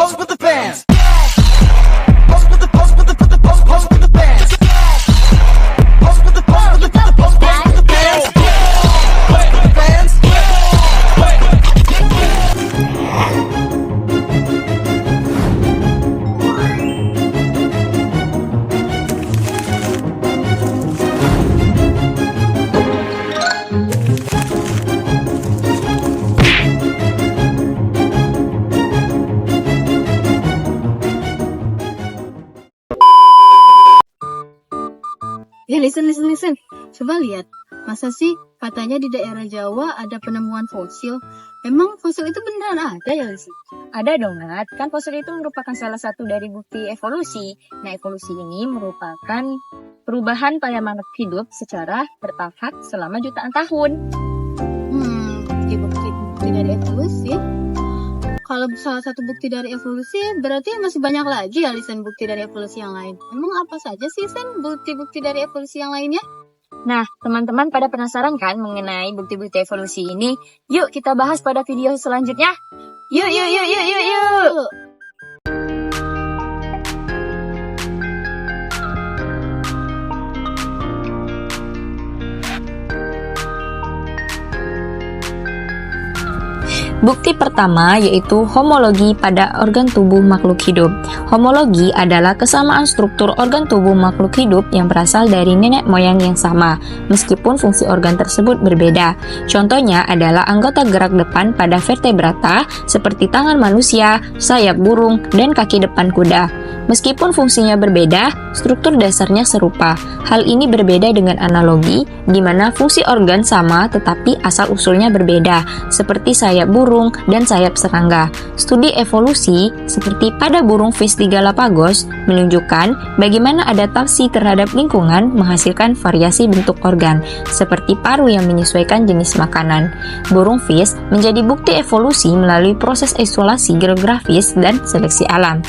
pose with the fans. Pose with the pose with the pose with the fans. Pose with the pose with the pose with the fans. Pose with the fans. Ya, listen. Coba lihat. Masa sih katanya di daerah Jawa ada penemuan fosil? Emang fosil itu beneran ada ya, Listen? Ada dong, Nat. Kan fosil itu merupakan salah satu dari bukti evolusi. Nah, evolusi ini merupakan perubahan pada makhluk hidup secara bertahap selama jutaan tahun. Bukti dari evolusi. Kalau salah satu bukti dari evolusi, berarti masih banyak lagi ya, Listen, bukti dari evolusi yang lain. Emang apa saja sih, Sen, bukti-bukti dari evolusi yang lainnya? Nah, teman-teman pada penasaran kan mengenai bukti-bukti evolusi ini? Yuk kita bahas pada video selanjutnya. Yuk. Bukti pertama yaitu homologi pada organ tubuh makhluk hidup. Homologi adalah kesamaan struktur organ tubuh makhluk hidup yang berasal dari nenek moyang yang sama, meskipun fungsi organ tersebut berbeda. Contohnya adalah anggota gerak depan pada vertebrata seperti tangan manusia, sayap burung, dan kaki depan kuda. Meskipun fungsinya berbeda, struktur dasarnya serupa. Hal ini berbeda dengan analogi, di mana fungsi organ sama tetapi asal-usulnya berbeda, seperti sayap burung dan sayap serangga. Studi evolusi, seperti pada burung fish di Galapagos, menunjukkan bagaimana adaptasi terhadap lingkungan menghasilkan variasi bentuk organ, seperti paru yang menyesuaikan jenis makanan. Burung fish menjadi bukti evolusi melalui proses isolasi geografis dan seleksi alam.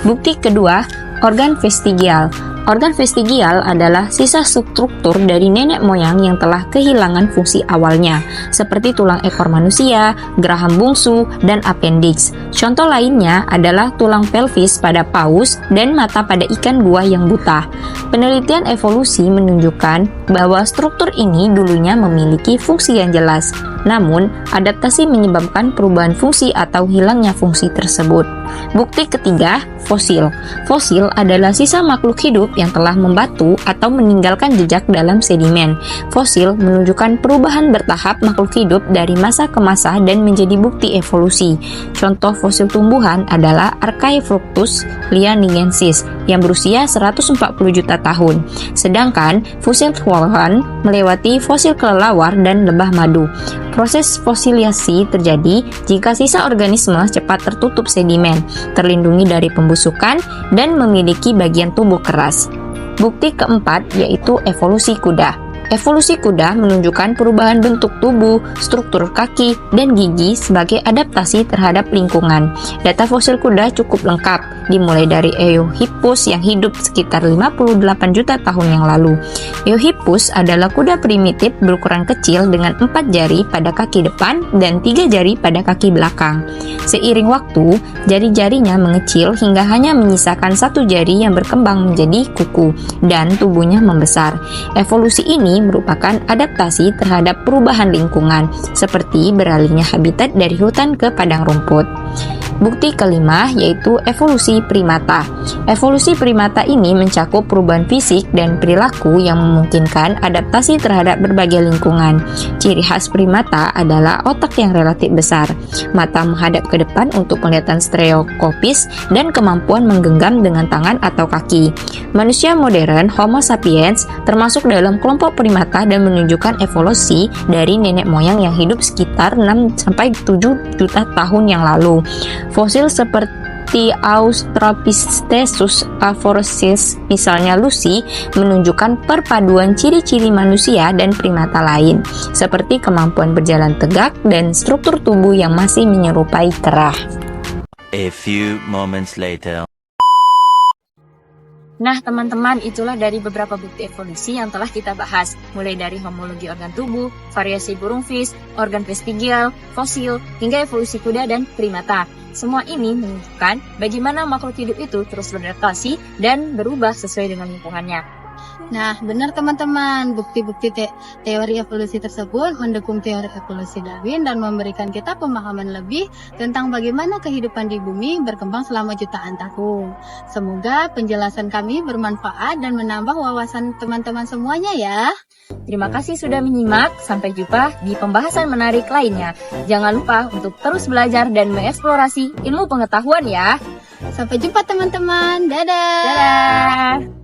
Bukti kedua, organ vestigial. Organ vestigial adalah sisa struktur dari nenek moyang yang telah kehilangan fungsi awalnya, seperti tulang ekor manusia, geraham bungsu, dan appendix. Contoh lainnya adalah tulang pelvis pada paus dan mata pada ikan gua yang buta. Penelitian evolusi menunjukkan bahwa struktur ini dulunya memiliki fungsi yang jelas, namun adaptasi menyebabkan perubahan fungsi atau hilangnya fungsi tersebut. Bukti ketiga, fosil. Fosil adalah sisa makhluk hidup yang telah membatu atau meninggalkan jejak dalam sedimen. Fosil menunjukkan perubahan bertahap makhluk hidup dari masa ke masa dan menjadi bukti evolusi. Contoh fosil tumbuhan adalah Archaeopteryx lianinensis yang berusia 140 juta tahun. Sedangkan fosil hewan melewati fosil kelelawar dan lebah madu. Proses fosiliasi terjadi jika sisa organisme cepat tertutup sedimen, terlindungi dari pembusukan, dan memiliki bagian tubuh keras. Bukti keempat yaitu evolusi kuda. Evolusi kuda menunjukkan perubahan bentuk tubuh, struktur kaki, dan gigi sebagai adaptasi terhadap lingkungan. Data fosil kuda cukup lengkap, dimulai dari Eohippus yang hidup sekitar 58 juta tahun yang lalu. Eohippus adalah kuda primitif berukuran kecil dengan 4 jari pada kaki depan dan 3 jari pada kaki belakang. Seiring waktu, jari-jarinya mengecil hingga hanya menyisakan 1 jari yang berkembang menjadi kuku, dan tubuhnya membesar. Evolusi ini merupakan adaptasi terhadap perubahan lingkungan, seperti beralihnya habitat dari hutan ke padang rumput. Bukti kelima yaitu evolusi primata. Evolusi primata ini mencakup perubahan fisik dan perilaku yang memungkinkan adaptasi terhadap berbagai lingkungan. Ciri khas primata adalah otak yang relatif besar, mata menghadap ke depan untuk penglihatan stereoskopis, dan kemampuan menggenggam dengan tangan atau kaki. Manusia modern, Homo sapiens, termasuk dalam kelompok primata dan menunjukkan evolusi dari nenek moyang yang hidup sekitar 6-7 juta tahun yang lalu. Fosil seperti Australopithecus afarensis, misalnya Lucy, menunjukkan perpaduan ciri-ciri manusia dan primata lain, seperti kemampuan berjalan tegak dan struktur tubuh yang masih menyerupai kera. A few moments later. Nah, teman-teman, itulah dari beberapa bukti evolusi yang telah kita bahas, mulai dari homologi organ tubuh, variasi burung fish, organ vestigial, fosil, hingga evolusi kuda dan primata. Semua ini menunjukkan bagaimana makhluk hidup itu terus beradaptasi dan berubah sesuai dengan lingkungannya. Nah, benar teman-teman, bukti-bukti teori evolusi tersebut mendukung teori evolusi Darwin dan memberikan kita pemahaman lebih tentang bagaimana kehidupan di bumi berkembang selama jutaan tahun. Semoga penjelasan kami bermanfaat dan menambah wawasan teman-teman semuanya ya. Terima kasih sudah menyimak, sampai jumpa di pembahasan menarik lainnya. Jangan lupa untuk terus belajar dan mengeksplorasi ilmu pengetahuan ya. Sampai jumpa teman-teman, dadah! Dadah!